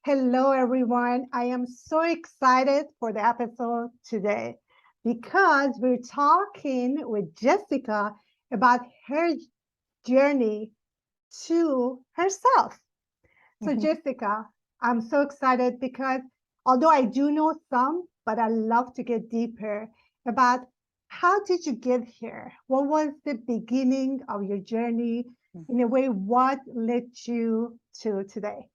Hello, everyone. I am so excited for the episode today because we're talking with Jessica about her journey to herself. So, Mhm. Jessica, I'm so excited because although I do know some, but I love to get deeper about how did you get here? What was the beginning of your journey? In a way, what led you to today?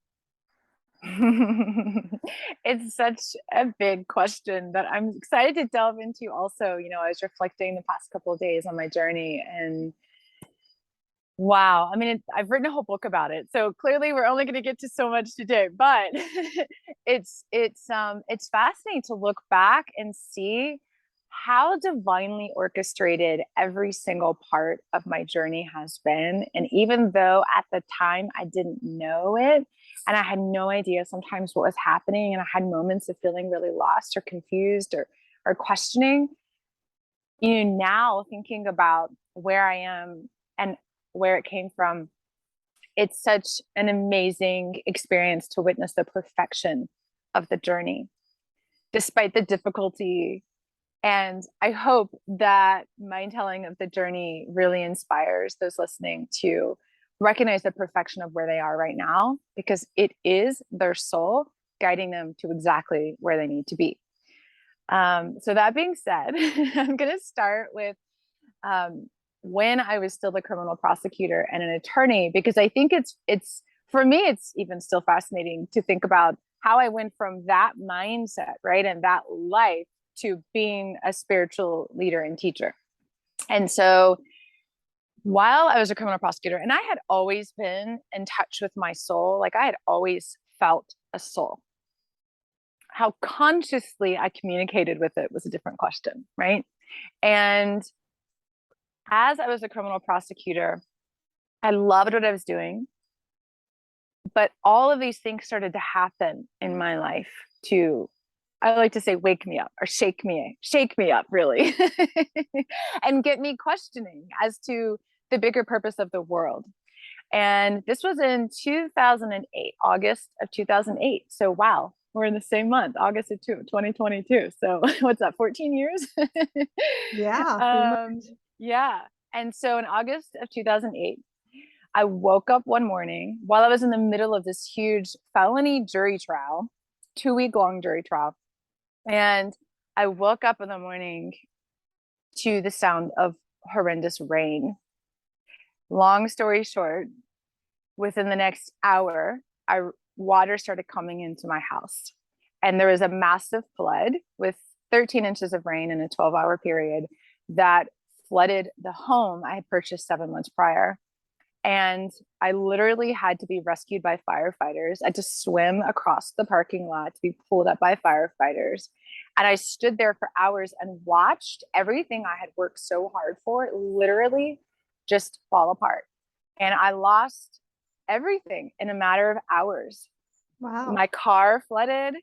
It's such a big question that I'm excited to delve into also. I was reflecting the past couple of days on my journey and wow, I mean, I've written a whole book about it. So clearly we're only going to get to so much today, but it's fascinating to look back and see how divinely orchestrated every single part of my journey has been. And even though at the time I didn't know it and I had no idea sometimes what was happening, and I had moments of feeling really lost or confused or questioning, now thinking about where I am and where it came from, it's such an amazing experience to witness the perfection of the journey, despite the difficulty. And I hope that my telling of the journey really inspires those listening to recognize the perfection of where they are right now, because it is their soul guiding them to exactly where they need to be. So that being said, I'm going to start with um, when I was still the criminal prosecutor and an attorney, because I think it's for me, it's even still fascinating to think about how I went from that mindset, right, and that life to being a spiritual leader and teacher. And so while I was a criminal prosecutor, and I had always been in touch with my soul, like I had always felt a soul. How consciously I communicated with it was a different question, right? And as I was a criminal prosecutor, I loved what I was doing, but all of these things started to happen in my life to, I like to say, wake me up or shake me up, really, and get me questioning as to the bigger purpose of the world. And this was in 2008, August of 2008. So, wow, we're in the same month, August of 2022. So, what's that, 14 years? Yeah, pretty much. um, yeah. And so, in August of 2008, I woke up one morning while I was in the middle of this huge felony jury trial, 2 week long jury trial. And I woke up in the morning to the sound of horrendous rain. Long story short, within the next hour, water started coming into my house. And there was a massive flood with 13 inches of rain in a 12-hour period that flooded the home I had purchased 7 months prior. And I literally had to be rescued by firefighters. I had to swim across the parking lot to be pulled up by firefighters. And I stood there for hours and watched everything I had worked so hard for literally just fall apart. And I lost everything in a matter of hours. Wow. My car flooded.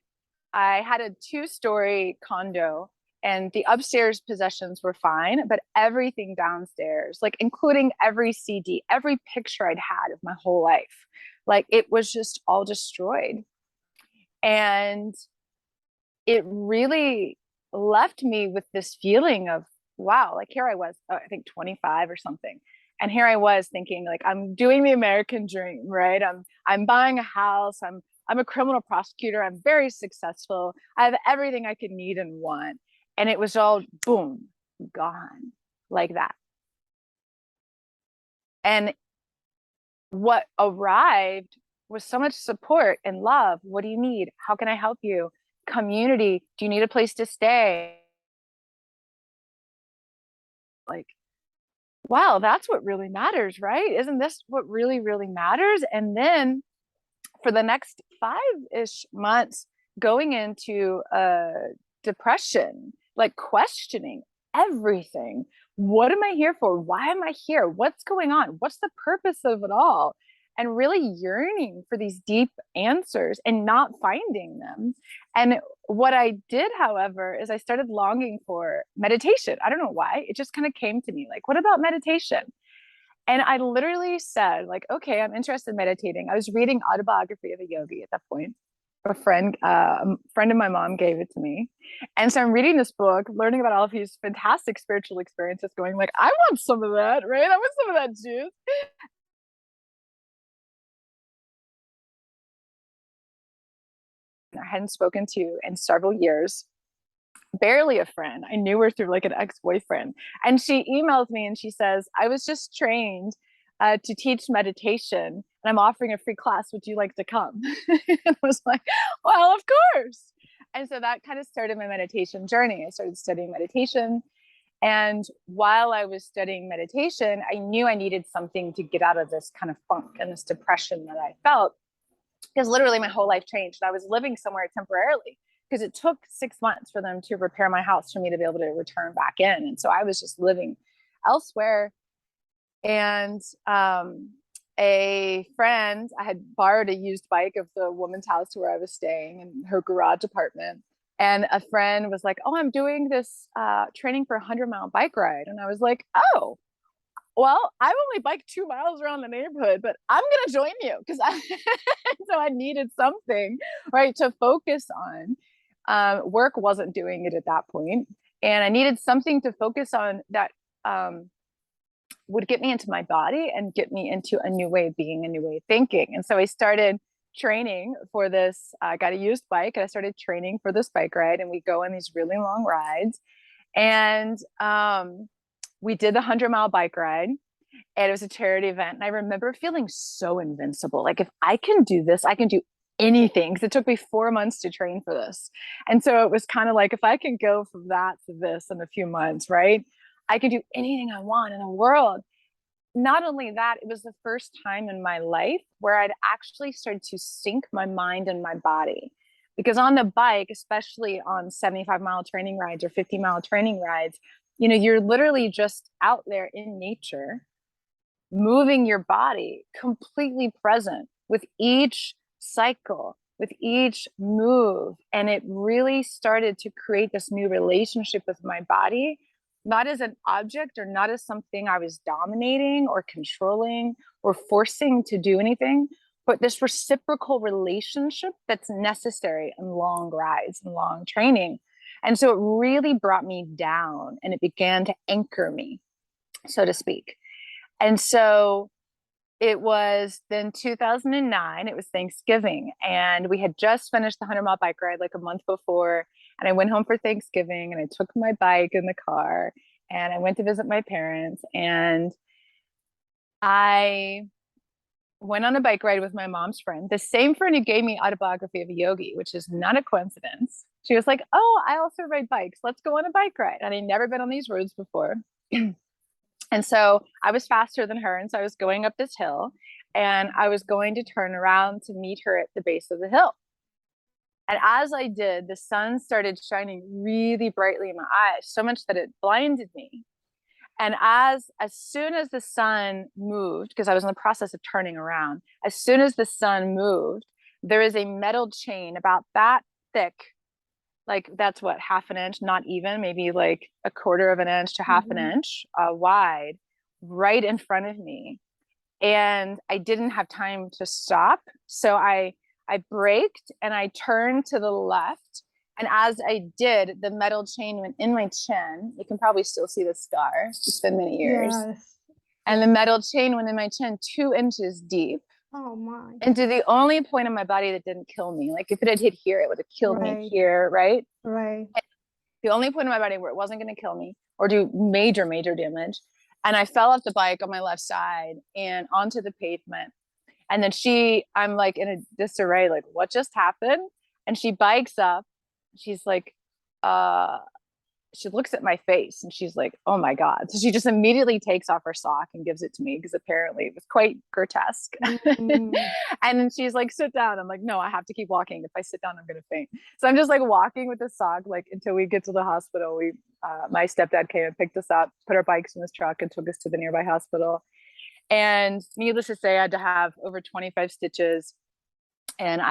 I had a 2 story condo, and the upstairs possessions were fine, but everything downstairs, like including every CD, every picture I'd had of my whole life, like it was just all destroyed. And it really left me with this feeling of, wow, like here I was, I think 25 or something. And here I was thinking, like, I'm doing the American dream, right? I'm buying a house, I'm a criminal prosecutor, I'm very successful, I have everything I could need and want. And it was all boom, gone like that. And what arrived was so much support and love. What do you need? How can I help you? Community. Do you need a place to stay? Like, wow, that's what really matters, right? Isn't this what really, really matters? And then for the next 5-ish months, going into depression, like questioning everything. What am I here for? Why am I here? What's going on? What's the purpose of it all? And really yearning for these deep answers and not finding them. And what I did, however, is I started longing for meditation. I don't know why. It just kind of came to me like, what about meditation? And I literally said, like, okay, I'm interested in meditating. I was reading Autobiography of a Yogi at that point. friend of my mom gave it to me. And so I'm reading this book, learning about all of these fantastic spiritual experiences, going like, I want some of that, right? I want some of that juice. I hadn't spoken to in several years, barely a friend. I knew her through like an ex-boyfriend. And she emails me and she says, I was just trained to teach meditation and I'm offering a free class. Would you like to come? And I was like, well, of course. And so that kind of started my meditation journey. I started studying meditation. And while I was studying meditation, I knew I needed something to get out of this kind of funk and this depression that I felt, because literally my whole life changed. I was living somewhere temporarily because it took 6 months for them to repair my house for me to be able to return back in. And so I was just living elsewhere. And a friend, I had borrowed a used bike of the woman's house where I was staying in her garage apartment. And a friend was like, oh, I'm doing this training for a 100-mile bike ride. And I was like, oh, well, I've only biked 2 miles around the neighborhood, but I'm going to join you because so I needed something, right, to focus on. Work wasn't doing it at that point, and I needed something to focus on that would get me into my body and get me into a new way of being, a new way of thinking. And so I started training for this. I got a used bike and I started training for this bike ride, and we go on these really long rides. And we did the 100-mile bike ride, and it was a charity event. And I remember feeling so invincible. Like, if I can do this, I can do anything. Because it took me 4 months to train for this. And so it was kind of like, if I can go from that to this in a few months, right, I can do anything I want in the world. Not only that, it was the first time in my life where I'd actually started to sync my mind and my body. Because on the bike, especially on 75-mile training rides or 50-mile training rides, you know, you're literally just out there in nature, moving your body, completely present with each cycle, with each move. And it really started to create this new relationship with my body, not as an object or not as something I was dominating or controlling or forcing to do anything, but this reciprocal relationship that's necessary in long rides and long training. And so it really brought me down and it began to anchor me, so to speak. And so it was then 2009, it was Thanksgiving, and we had just finished the 100-mile bike ride like a month before. And I went home for Thanksgiving and I took my bike in the car and I went to visit my parents. And I went on a bike ride with my mom's friend, the same friend who gave me Autobiography of a Yogi, which is not a coincidence. She was like, oh, I also ride bikes. Let's go on a bike ride. And I'd never been on these roads before. And so I was faster than her. And so I was going up this hill and I was going to turn around to meet her at the base of the hill. And as I did, the sun started shining really brightly in my eyes, so much that it blinded me. And as soon as the sun moved, because I was in the process of turning around, as soon as the sun moved, there is a metal chain about that thick, like that's what, half an inch, not even, maybe like a quarter of an inch to half an inch wide, right in front of me. And I didn't have time to stop. So I braked and I turned to the left. And as I did, the metal chain went in my chin. You can probably still see the scar. It's been many years. Yes. And the metal chain went in my chin 2 inches deep. Oh my. Into the only point in my body that didn't kill me. Like if it had hit here, it would have killed me here, right? Right. The only point in my body where it wasn't going to kill me or do major, major damage. And I fell off the bike on my left side and onto the pavement. And then I'm like in a disarray, like, what just happened? And she bikes up. She's like, she looks at my face and she's like, oh my God. So she just immediately takes off her sock and gives it to me because apparently it was quite grotesque. And then she's like, sit down. I'm like, no, I have to keep walking. If I sit down, I'm going to faint. So I'm just like walking with the sock, like until we get to the hospital. My stepdad came and picked us up, put our bikes in his truck and took us to the nearby hospital. And needless to say, I had to have over 25 stitches. And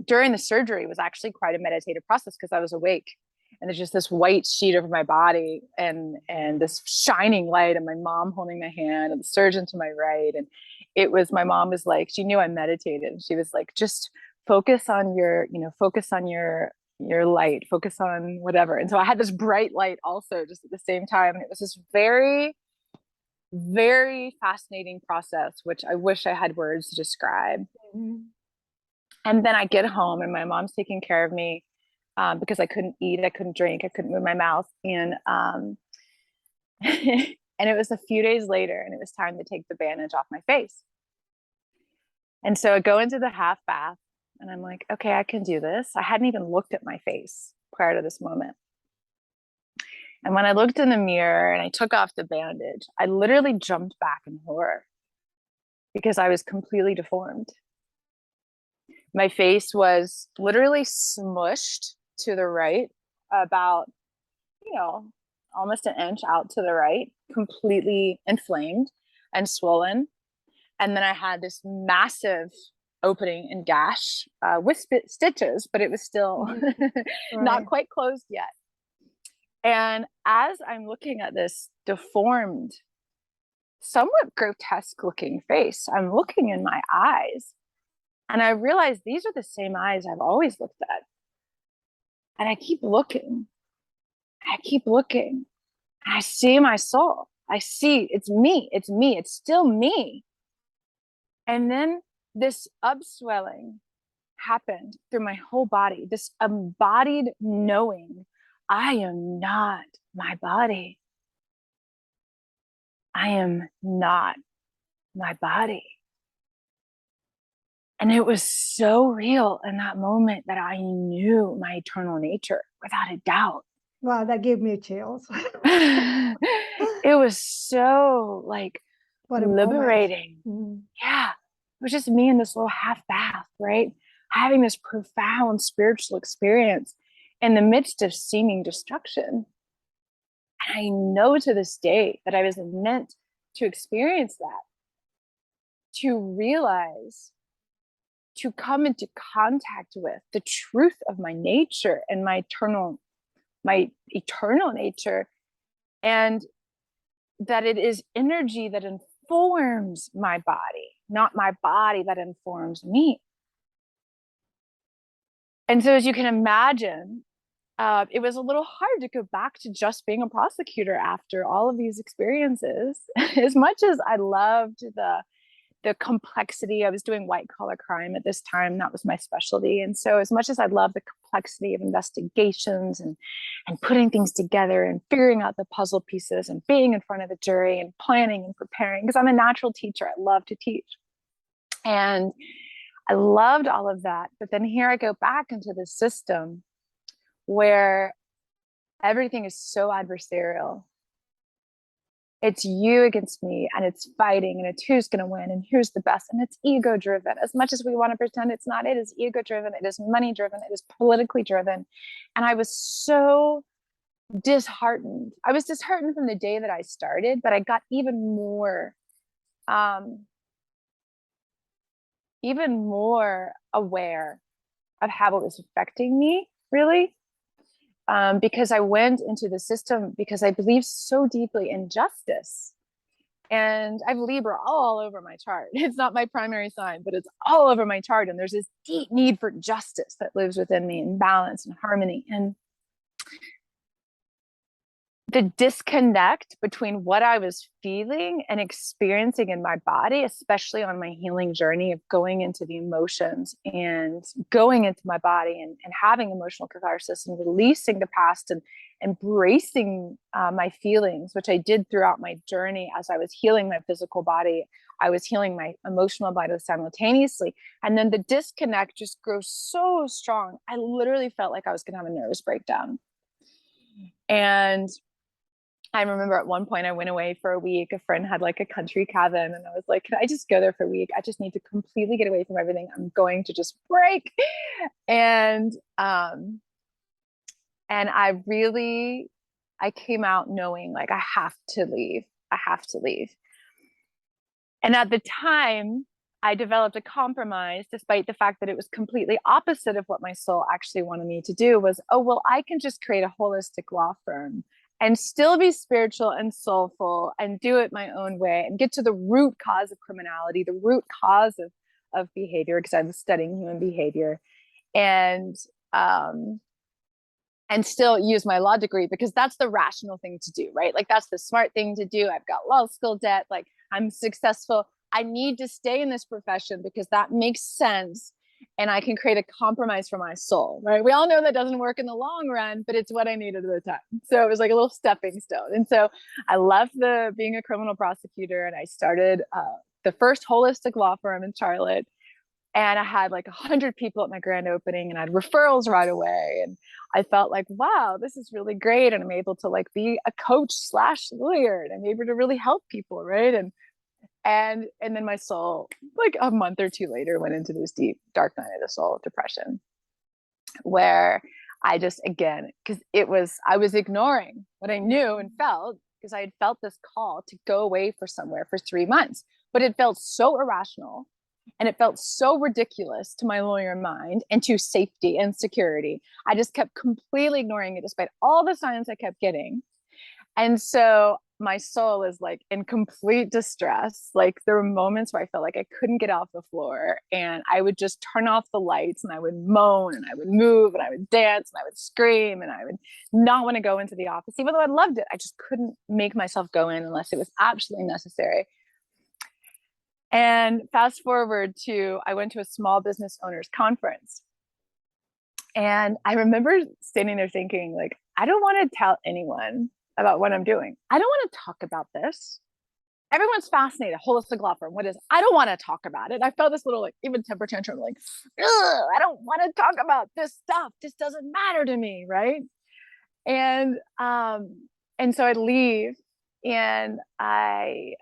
during the surgery, it was actually quite a meditative process because I was awake. And there's just this white sheet over my body and this shining light and my mom holding my hand and the surgeon to my right. And my mom was like, she knew I meditated. She was like, just focus on your, focus on your light, focus on whatever. And so I had this bright light also just at the same time. And it was this very, very fascinating process, which I wish I had words to describe. Mhm. And then I get home and my mom's taking care of me because I couldn't eat, I couldn't drink, I couldn't move my mouth. And and it was a few days later and it was time to take the bandage off my face. And so I go into the half bath and I'm like, okay, I can do this. I hadn't even looked at my face prior to this moment. And when I looked in the mirror and I took off the bandage, I literally jumped back in horror because I was completely deformed. My face was literally smushed to the right, about, almost an inch out to the right, completely inflamed and swollen. And then I had this massive opening and gash with stitches, but it was still not quite closed yet. And as I'm looking at this deformed, somewhat grotesque looking face, I'm looking in my eyes and I realize these are the same eyes I've always looked at. And I keep looking, and I see my soul. I see it's me, it's still me. And then this upswelling happened through my whole body, this embodied knowing I am not my body. I am not my body. And it was so real in that moment that I knew my eternal nature without a doubt. Wow, that gave me chills. It was so like liberating. Yeah. It was just me in this little half bath, right? Having this profound spiritual experience in the midst of seeming destruction. And I know to this day that I was meant to experience that, to realize, to come into contact with the truth of my nature and my eternal nature, and that it is energy that informs my body, not my body that informs me. And so, as you can imagine, it was a little hard to go back to just being a prosecutor after all of these experiences. As much as I loved the complexity, I was doing white collar crime at this time. That was my specialty. And so as much as I love the complexity of investigations and putting things together and figuring out the puzzle pieces and being in front of the jury and planning and preparing, because I'm a natural teacher, I love to teach. And I loved all of that. But then here I go back into the system where everything is so adversarial. It's you against me, and it's fighting, and it's who's going to win and who's the best. And it's ego driven. As much as we want to pretend it's not, it is ego driven. It is money driven. It is politically driven. And I was so disheartened. I was disheartened from the day that I started, but I got even more aware of how it was affecting me, really. Because I went into the system because I believe so deeply in justice. And I have Libra all over my chart. It's not my primary sign, but it's all over my chart. And there's this deep need for justice that lives within me, and balance and harmony. And the disconnect between what I was feeling and experiencing in my body, especially on my healing journey of going into the emotions and going into my body and having emotional catharsis and releasing the past and embracing my feelings, which I did throughout my journey. As I was healing my physical body, I was healing my emotional body simultaneously. And then the disconnect just grew so strong. I literally felt like I was going to have a nervous breakdown. And I remember at one point I went away for a week. A friend had like a country cabin, and I was like, can I just go there for a week? I just need to completely get away from everything. I'm going to just break. And I came out knowing like, I have to leave. And at the time, I developed a compromise, despite the fact that it was completely opposite of what my soul actually wanted me to do. Was, oh, well, I can just create a holistic law firm and still be spiritual and soulful and do it my own way and get to the root cause of criminality, the root cause of behavior because I was studying human behavior, and still use my law degree because that's the rational thing to do, right? Like that's the smart thing to do. I've got law school debt, like I'm successful. I need to stay in this profession because that makes sense and I can create a compromise for my soul, right? We all know that doesn't work in the long run, but it's what I needed at the time. So it was like a little stepping stone. And so I left being a criminal prosecutor and I started the first holistic law firm in Charlotte. And I had like 100 people at my grand opening and I had referrals right away. And I felt like, wow, this is really great. And I'm able to like be a coach / lawyer and I'm able to really help people. Right. And then my soul, like a month or two later, went into this deep, dark night of the soul depression where I just, again, because I was ignoring what I knew and felt because I had felt this call to go away for somewhere for 3 months, but it felt so irrational. And it felt so ridiculous to my lawyer mind and to safety and security. I just kept completely ignoring it despite all the signs I kept getting. And so my soul is like in complete distress. Like there were moments where I felt like I couldn't get off the floor and I would just turn off the lights and I would moan and I would move and I would dance and I would scream and I would not want to go into the office. Even though I loved it, I just couldn't make myself go in unless it was absolutely necessary. And fast forward I went to a small business owners conference. And I remember standing there thinking, like, I don't want to tell anyone about what I'm doing. I don't want to talk about this. Everyone's fascinated. Holistic law firm. What is it? I don't want to talk about it. I felt this little, like, even temper tantrum, like, I don't want to talk about this stuff. This doesn't matter to me. Right. And so I leave and I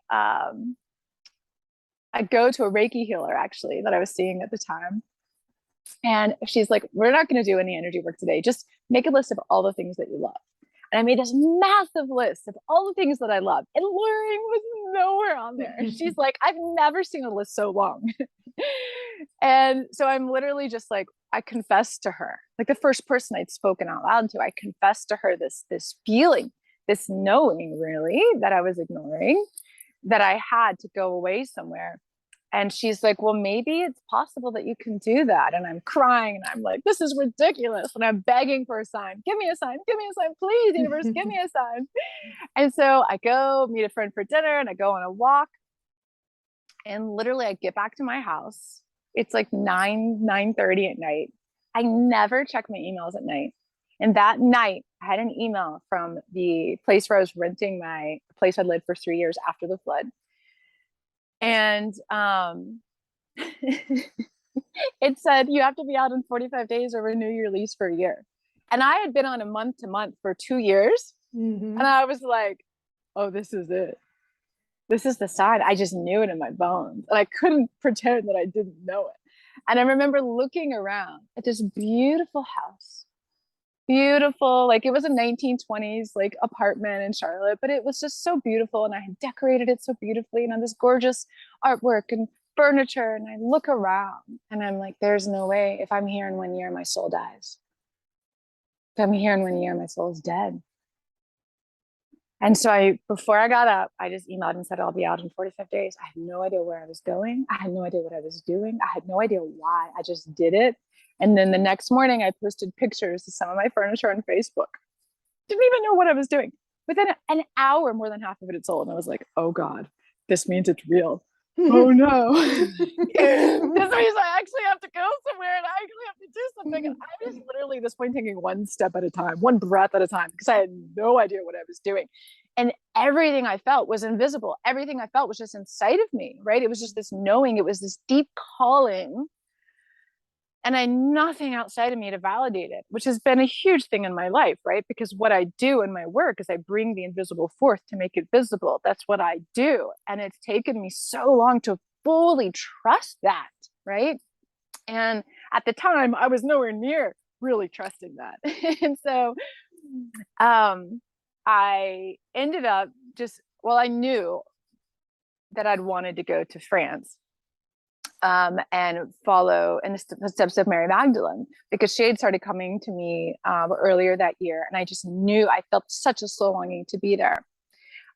go to a Reiki healer actually that I was seeing at the time. And she's like, we're not going to do any energy work today. Just make a list of all the things that you love. And I made this massive list of all the things that I love. And lawyering was nowhere on there. And she's like, I've never seen a list so long. And so I'm literally just like, I confessed to her, like the first person I'd spoken out loud to, I confessed to her this feeling, this knowing really that I was ignoring, that I had to go away somewhere. And she's like, well, maybe it's possible that you can do that. And I'm crying and I'm like, this is ridiculous. And I'm begging for a sign. Give me a sign. Give me a sign. Please, universe, give me a sign. And so I go meet a friend for dinner and I go on a walk. And literally I get back to my house. It's like 9:30 at night. I never check my emails at night. And that night I had an email from the place where I was renting my place I'd lived for 3 years after the flood. And it said, you have to be out in 45 days or renew your lease for a year. And I had been on a month to month for 2 years. Mm-hmm. And I was like, oh, this is it. This is the sign. I just knew it in my bones. And I couldn't pretend that I didn't know it. And I remember looking around at this beautiful house. Beautiful, like it was a 1920s like apartment in Charlotte, but it was just so beautiful and I had decorated it so beautifully and on this gorgeous artwork and furniture. And I look around and I'm like, there's no way if I'm here in 1 year, my soul dies. If I'm here in 1 year, my soul is dead. And so before I got up, I just emailed and said, I'll be out in 45 days. I had no idea where I was going. I had no idea what I was doing. I had no idea why. I just did it. And then the next morning I posted pictures of some of my furniture on Facebook. Didn't even know what I was doing. Within an hour, more than half of it had sold. And I was like, oh God, this means it's real. Oh no. This means I actually have to go somewhere and I actually have to do something. And I was literally at this point taking one step at a time, one breath at a time, because I had no idea what I was doing. And everything I felt was invisible. Everything I felt was just inside of me, right? It was just this knowing, it was this deep calling. And I had nothing outside of me to validate it, which has been a huge thing in my life, right? Because what I do in my work is I bring the invisible forth to make it visible. That's what I do. And it's taken me so long to fully trust that, right? And at the time, I was nowhere near really trusting that. And so I ended up I knew that I'd wanted to go to France. And follow in the steps of Mary Magdalene, because she had started coming to me earlier that year. And I just knew I felt such a slow longing to be there.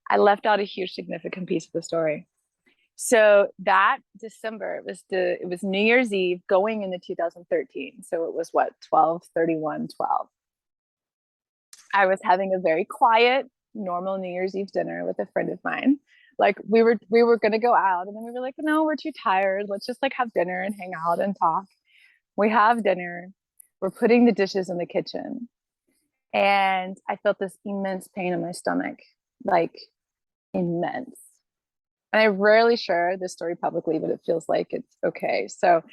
I left out a huge significant piece of the story. So that December, it was New Year's Eve going into 2013. So it was what, 12/31/12. I was having a very quiet, normal New Year's Eve dinner with a friend of mine. Like we were gonna go out, and then we were like, no, we're too tired. Let's just like have dinner and hang out and talk. We have dinner. We're putting the dishes in the kitchen, and I felt this immense pain in my stomach, like immense. And I rarely share this story publicly, but it feels like it's okay. So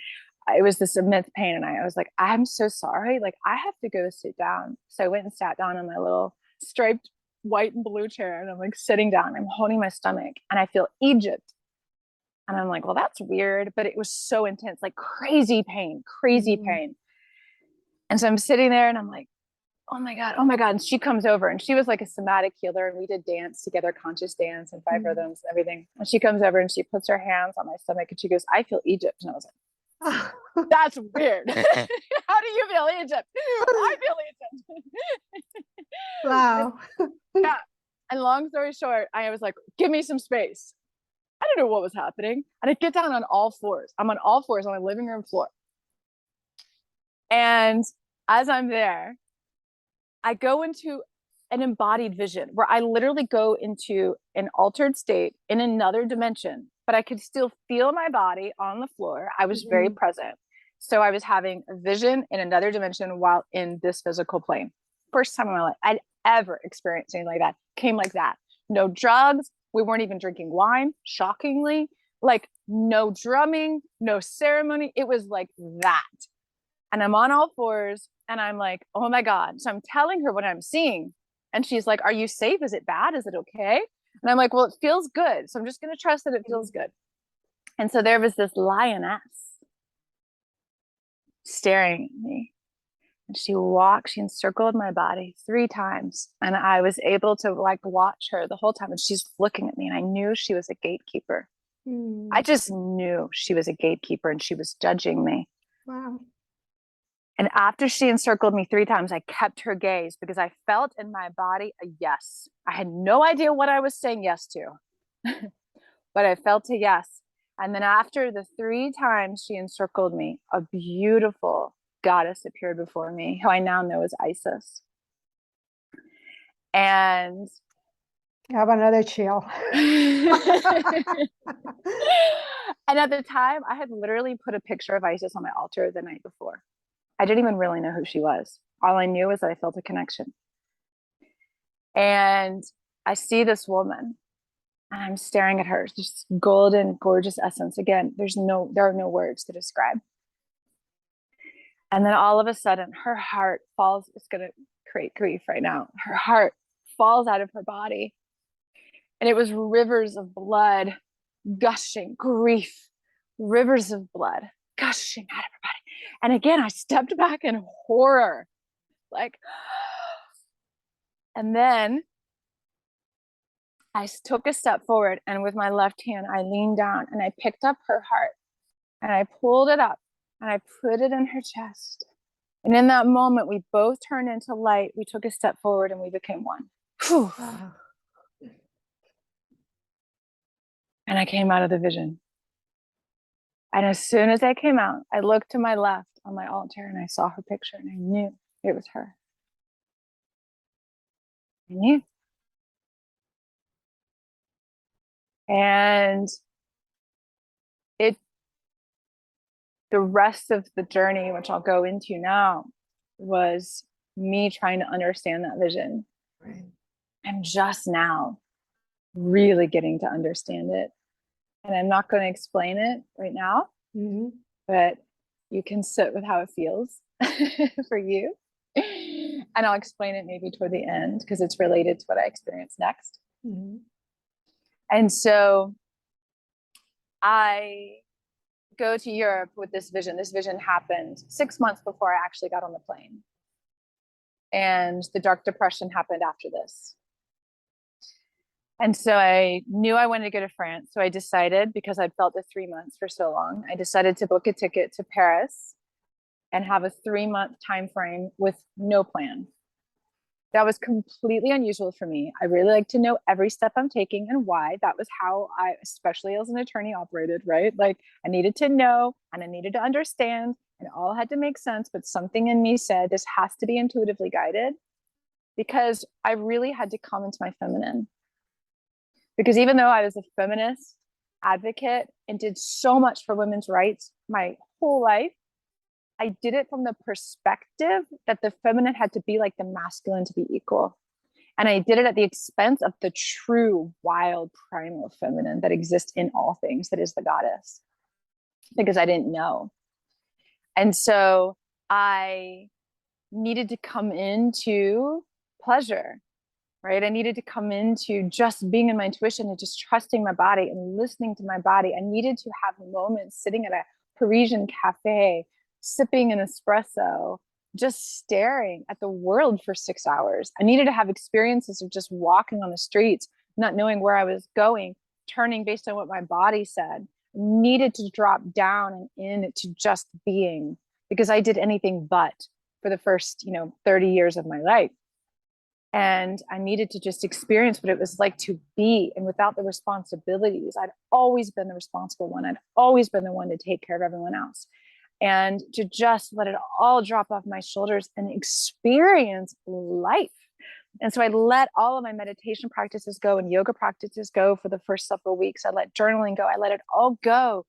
it was this immense pain, and I was like, I'm so sorry. Like, I have to go sit down. So I went and sat down in my little striped white and blue chair, and I'm like sitting down. I'm holding my stomach, and I feel Egypt. And I'm like, well, that's weird, but it was so intense, like crazy pain, crazy pain. And so I'm sitting there, and I'm like, oh my God, oh my God. And she comes over, and she was like a somatic healer, and we did dance together, conscious dance and 5 rhythms and everything. And she comes over and she puts her hands on my stomach, and she goes, I feel Egypt. And I was like, that's weird. How do you feel Egypt? I feel Egypt. Wow. Yeah. And long story short, I was like, give me some space. I don't know what was happening. And I get down on all fours. I'm on all fours on my living room floor. And as I'm there, I go into an embodied vision where I literally go into an altered state in another dimension, but I could still feel my body on the floor. I was very present. So I was having a vision in another dimension while in this physical plane. First time in my life I'd ever experienced anything like that. Came like that. No drugs. We weren't even drinking wine, shockingly. Like no drumming, no ceremony. It was like that. And I'm on all fours, and I'm like, oh my God. So I'm telling her what I'm seeing. And she's like, are you safe? Is it bad? Is it okay? And I'm like, well, it feels good. So I'm just going to trust that it feels good. And so there was this lioness staring at me. And she encircled my body 3 times. And I was able to like watch her the whole time. And she's looking at me, and I knew she was a gatekeeper. I just knew she was a gatekeeper, and she was judging me. Wow. And after she encircled me 3 times, I kept her gaze because I felt in my body a yes. I had no idea what I was saying yes to, but I felt a yes. And then after the 3 times she encircled me, a beautiful goddess appeared before me, who I now know as Isis. And I have another chill. and at the time, I had literally put a picture of Isis on my altar the night before. I didn't even really know who she was. All I knew was that I felt a connection. And I see this woman, and I'm staring at her, just golden, gorgeous essence. Again, there are no words to describe. And then all of a sudden, her heart falls. It's going to create grief right now. Her heart falls out of her body. And it was rivers of blood gushing, grief, rivers of blood gushing out of her body. And again, I stepped back in horror, like, and then I took a step forward, and with my left hand, I leaned down and I picked up her heart, and I pulled it up, and I put it in her chest. And in that moment, we both turned into light. We took a step forward, and we became one. Wow. And I came out of the vision. And as soon as I came out, I looked to my left on my altar, and I saw her picture, and I knew it was her. I knew. And the rest of the journey, which I'll go into now, was me trying to understand that vision. Right. I'm just now really getting to understand it. And I'm not going to explain it right now, but you can sit with how it feels for you. And I'll explain it maybe toward the end, because it's related to what I experience next. And so I go to Europe with this vision. This vision happened 6 months before I actually got on the plane. And the Dark Depression happened after this. And so I knew I wanted to go to France. So I decided, because I'd felt the 3 months for so long, I decided to book a ticket to Paris and have a 3-month time frame with no plan. That was completely unusual for me. I really like to know every step I'm taking and why. That was how I, especially as an attorney, operated, right? Like I needed to know and I needed to understand, and it all had to make sense. But something in me said this has to be intuitively guided, because I really had to come into my feminine. Because even though I was a feminist advocate and did so much for women's rights my whole life, I did it from the perspective that the feminine had to be like the masculine to be equal. And I did it at the expense of the true, wild, primal feminine that exists in all things, that is the goddess, because I didn't know. And so I needed to come into pleasure, right? I needed to come into just being in my intuition and just trusting my body and listening to my body. I needed to have moments sitting at a Parisian cafe, sipping an espresso, just staring at the world for 6 hours. I needed to have experiences of just walking on the streets, not knowing where I was going, turning based on what my body said. I needed to drop down and into just being, because I did anything but for the first, 30 years of my life. And I needed to just experience what it was like to be, and without the responsibilities. I'd always been the responsible one. I'd always been the one to take care of everyone else. And to just let it all drop off my shoulders and experience life. And so I let all of my meditation practices go and yoga practices go for the first several weeks. I let journaling go. I let it all go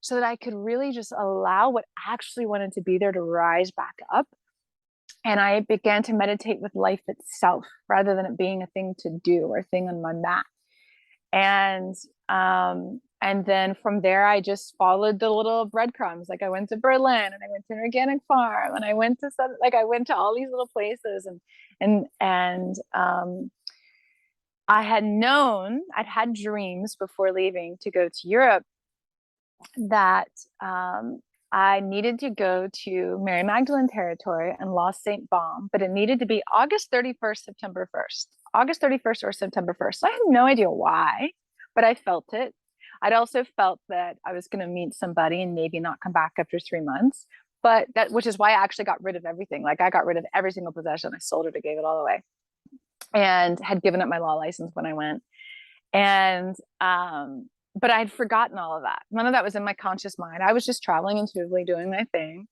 so that I could really just allow what actually wanted to be there to rise back up. And I began to meditate with life itself rather than it being a thing to do or a thing on my mat. And then from there, I just followed the little breadcrumbs. Like I went to Berlin and I went to an organic farm and I went to I went to all these little places and I I'd had dreams before leaving to go to Europe that I needed to go to Mary Magdalene territory and lost Sainte Baume, but it needed to be August 31st, September 1st, August 31st or September 1st. So I had no idea why, but I felt it. I'd also felt that I was going to meet somebody and maybe not come back after 3 months, which is why I actually got rid of everything. Like I got rid of every single possession. I sold it, I gave it all away, and had given up my law license when I went. And, but I had forgotten all of that. None of that was in my conscious mind. I was just traveling intuitively, doing my thing.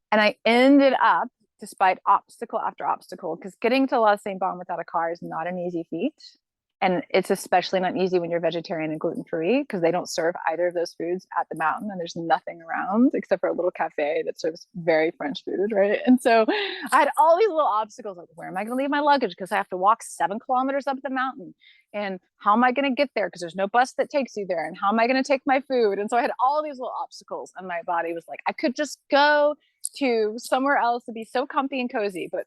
And I ended up, despite obstacle after obstacle, because getting to La Sainte Baume without a car is not an easy feat. And it's especially not easy when you're vegetarian and gluten-free, because they don't serve either of those foods at the mountain, and there's nothing around except for a little cafe that serves very French food, right? And so I had all these little obstacles, like where am I going to leave my luggage, because I have to walk 7 kilometers up the mountain, and how am I going to get there, because there's no bus that takes you there, and how am I going to take my food? And so I had all these little obstacles, and my body was like, I could just go to somewhere else to be so comfy and cozy, but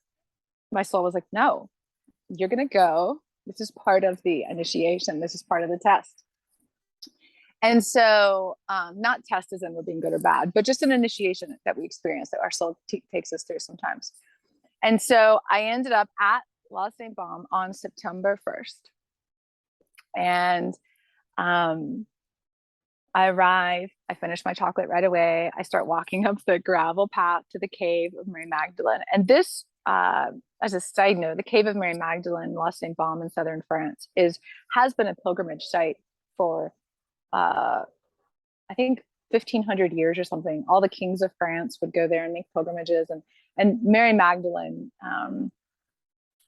my soul was like, no, you're going to go. This is part of the initiation. This is part of the test. And so, not test as in we're being good or bad, but just an initiation that we experience that our soul takes us through sometimes. And so I ended up at La Sainte Baume on September 1st. And I arrive, I finish my chocolate right away. I start walking up the gravel path to the cave of Mary Magdalene. And this, as a side note, the cave of Mary Magdalene, La Sainte Baume in southern France, has been a pilgrimage site for, I think, 1500 years or something. All the kings of France would go there and make pilgrimages. And Mary Magdalene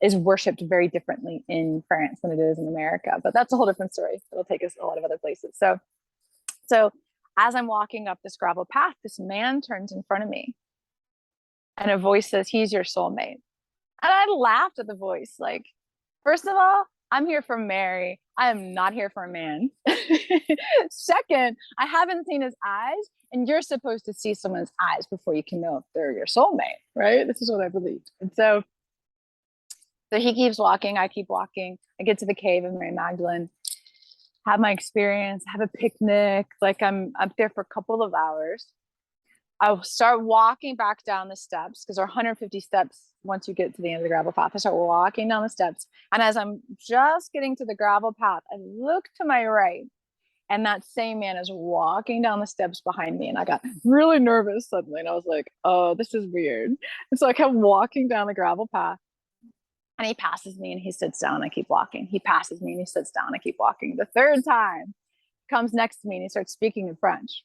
is worshipped very differently in France than it is in America. But that's a whole different story. It'll take us a lot of other places. So as I'm walking up this gravel path, this man turns in front of me and a voice says, he's your soulmate. And I laughed at the voice. Like, first of all, I'm here for Mary. I am not here for a man. Second, I haven't seen his eyes, and you're supposed to see someone's eyes before you can know if they're your soulmate, right? This is what I believed. And so he keeps walking. I keep walking. I get to the cave of Mary Magdalene, have my experience, have a picnic. Like I'm up there for a couple of hours. I'll start walking back down the steps, because there are 150 steps once you get to the end of the gravel path. I start walking down the steps. And as I'm just getting to the gravel path, I look to my right, and that same man is walking down the steps behind me. And I got really nervous suddenly. And I was like, oh, this is weird. And so I kept walking down the gravel path. And he passes me and he sits down. I keep walking. He passes me and he sits down. I keep walking. The third time, comes next to me and he starts speaking in French.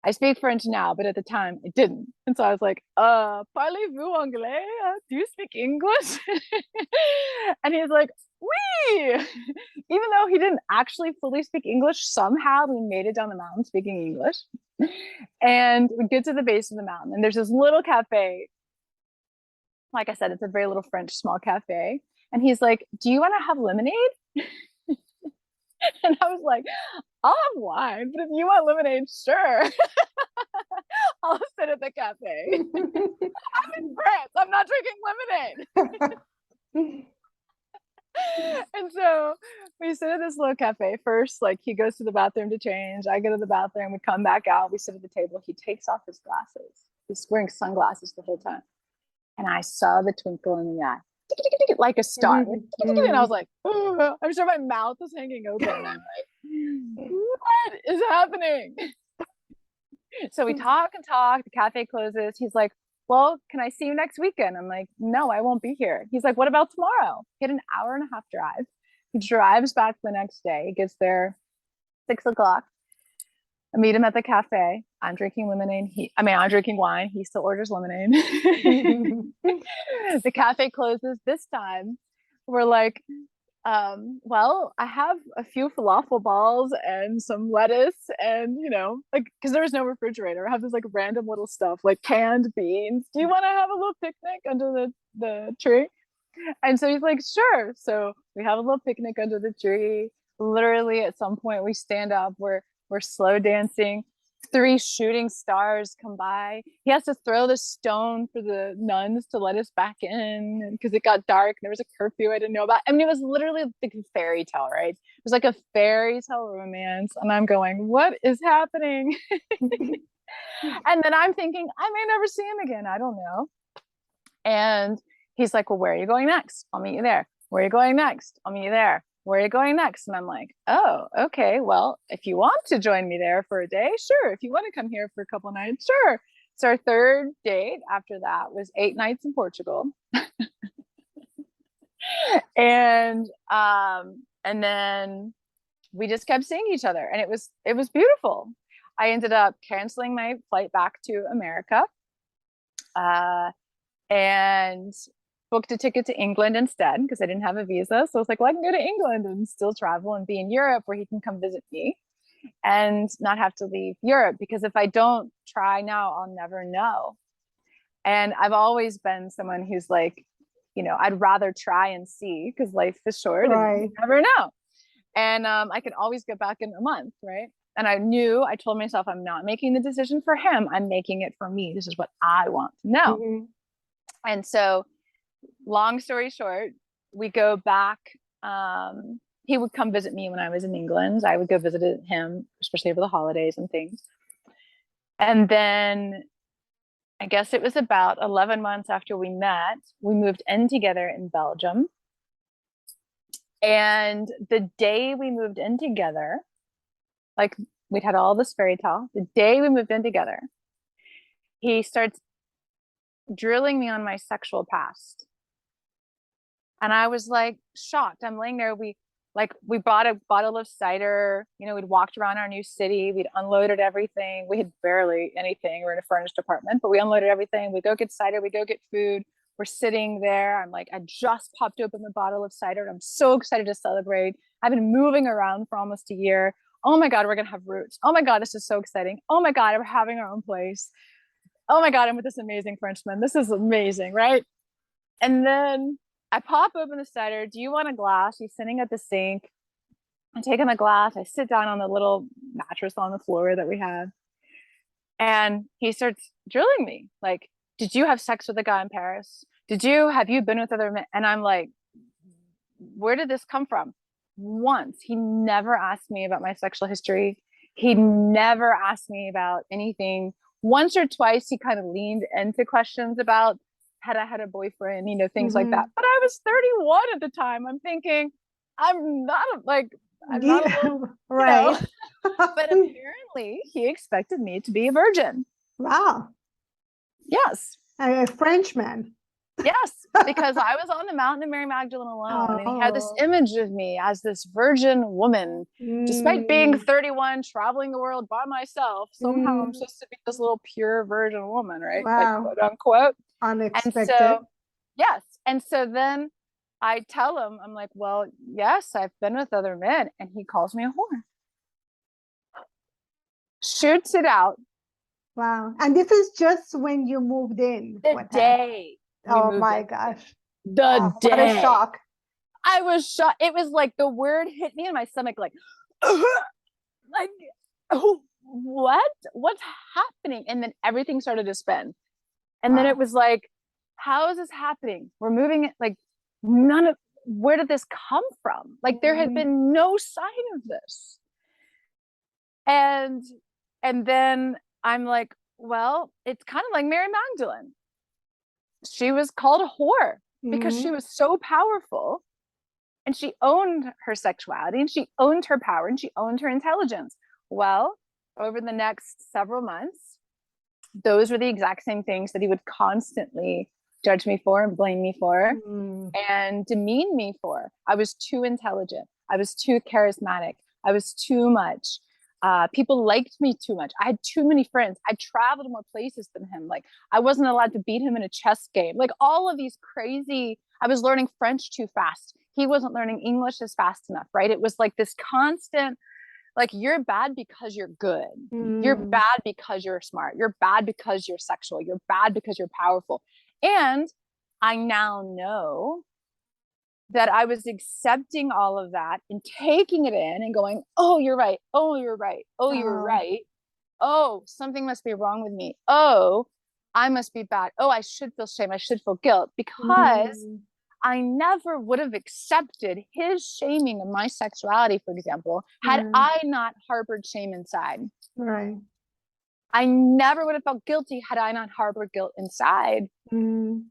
I speak French now, but at the time it didn't. And so I was like, parlez-vous anglais? Do you speak English? And he's like, oui. Even though he didn't actually fully speak English, somehow we made it down the mountain speaking English. And we get to the base of the mountain and there's this little cafe. Like I said, it's a very little French small cafe. And he's like, do you want to have lemonade? And I was like, I'll have wine, but if you want lemonade, sure. I'll sit at the cafe. I'm in France. I'm not drinking lemonade. And so we sit at this little cafe. First, like he goes to the bathroom to change. I go to the bathroom. We come back out. We sit at the table. He takes off his glasses. He's wearing sunglasses the whole time. And I saw the twinkle in the eye. Like a star. And I was like, oh, I'm sure my mouth was hanging open. I'm like, what is happening? So we talk and talk. The cafe closes. He's like, well, can I see you next weekend? I'm like, no, I won't be here. He's like, what about tomorrow? He had an hour and a half drive. He drives back the next day. He gets there 6 o'clock. I meet him at the cafe. I'm drinking lemonade. I'm drinking wine. He still orders lemonade. The cafe closes. This time we're like, well, I have a few falafel balls and some lettuce and, like, because there was no refrigerator. I have this like random little stuff, like canned beans. Do you want to have a little picnic under the tree? And so he's like, sure. So we have a little picnic under the tree. Literally at some point we stand up, we're slow dancing. 3 shooting stars come by. He has to throw the stone for the nuns to let us back in because it got dark. There was a curfew I didn't know about. I mean, it was literally like a fairy tale, right? It was like a fairy tale romance. And I'm going, what is happening? And then I'm thinking, I may never see him again. I don't know. And he's like, well, where are you going next? I'll meet you there. Where are you going next? I'll meet you there. Where are you going next? And I'm like, oh, okay. Well, if you want to join me there for a day, sure. If you want to come here for a couple of nights, sure. So our third date after that was 8 nights in Portugal. And then we just kept seeing each other and it was beautiful. I ended up canceling my flight back to America and booked a ticket to England instead because I didn't have a visa. So I was like, well, I can go to England and still travel and be in Europe where he can come visit me and not have to leave Europe. Because if I don't try now, I'll never know. And I've always been someone who's like, I'd rather try and see because life is short and you never know. And I can always get back in a month, right? And I told myself, I'm not making the decision for him. I'm making it for me. This is what I want to know. Mm-hmm. And so long story short, we go back. He would come visit me when I was in England. I would go visit him, especially over the holidays and things. And then I guess it was about 11 months after we met, we moved in together in Belgium. And the day we moved in together, like we'd had all this fairy tale, the day we moved in together, he starts drilling me on my sexual past. And I was like shocked. I'm laying there. We bought a bottle of cider. We'd walked around our new city. We'd unloaded everything. We had barely anything. We're in a furnished apartment, but we unloaded everything. We go get cider. We go get food. We're sitting there. I'm like, I just popped open the bottle of cider. I'm so excited to celebrate. I've been moving around for almost a year. Oh my God, we're going to have roots. Oh my God, this is so exciting. Oh my God, we're having our own place. Oh my God, I'm with this amazing Frenchman. This is amazing, right? And then I pop open the cider. Do you want a glass? He's sitting at the sink. I take him a glass. I sit down on the little mattress on the floor that we had. And he starts drilling me. Like, did you have sex with a guy in Paris? Have you been with other men? And I'm like, where did this come from? Once. He never asked me about my sexual history. He never asked me about anything. Once or twice, he kind of leaned into questions about had I had a boyfriend, things like that. But I was 31 at the time. I'm thinking, I'm not right. But apparently he expected me to be a virgin. Wow. Yes. A Frenchman. Yes, because I was on the mountain of Mary Magdalene alone, and he had this Oh. image of me as this virgin woman. Despite being Mm, 31, traveling the world by myself, somehow I'm mm, supposed to be this little pure virgin woman, right? Like, wow. quote unquote. And Unexpected. so, yes. And so then I tell him, I'm like, well, yes, I've been with other men. And he calls me a whore, shoots it out Wow. And this is just when you moved in. the What happened? day we Oh moved my in. gosh. The Wow. What a day. shock. I was shocked. It was like the word hit me in my stomach, like, like, oh, what? What's happening? And then everything started to spin. And then it Wow. was like, how is this happening? We're moving it, like, none of, where did this come from? Like, there had Mhm. been no sign of this. And then I'm like, well, it's kind of like Mary Magdalene. She was called a whore because she Mhm. was so powerful, and she owned her sexuality, and she owned her power, and she owned her intelligence. Well, over the next several months, those were the exact same things that he would constantly judge me for and blame me for Mm. and demean me for. I was too intelligent. I was too charismatic. I was too much. People liked me too much. I had too many friends. I traveled more places than him. Like, I wasn't allowed to beat him in a chess game. Like, all of these crazy, I was learning French too fast. He wasn't learning English as fast enough, right? It was like this constant, like, you're bad because you're good. You're Mm. bad because you're smart. You're bad because you're sexual. You're bad because you're powerful. And I now know that I was accepting all of that and taking it in and going, oh, you're right. Oh, you're right. Oh, you're Oh. right. Oh, something must be wrong with me. Oh, I must be bad. Oh, I should feel shame. I should feel guilt, because Mm. I never would have accepted his shaming of my sexuality, for example, had Right. I not harbored shame inside. Right. I never would have felt guilty had I not harbored guilt inside. Mm.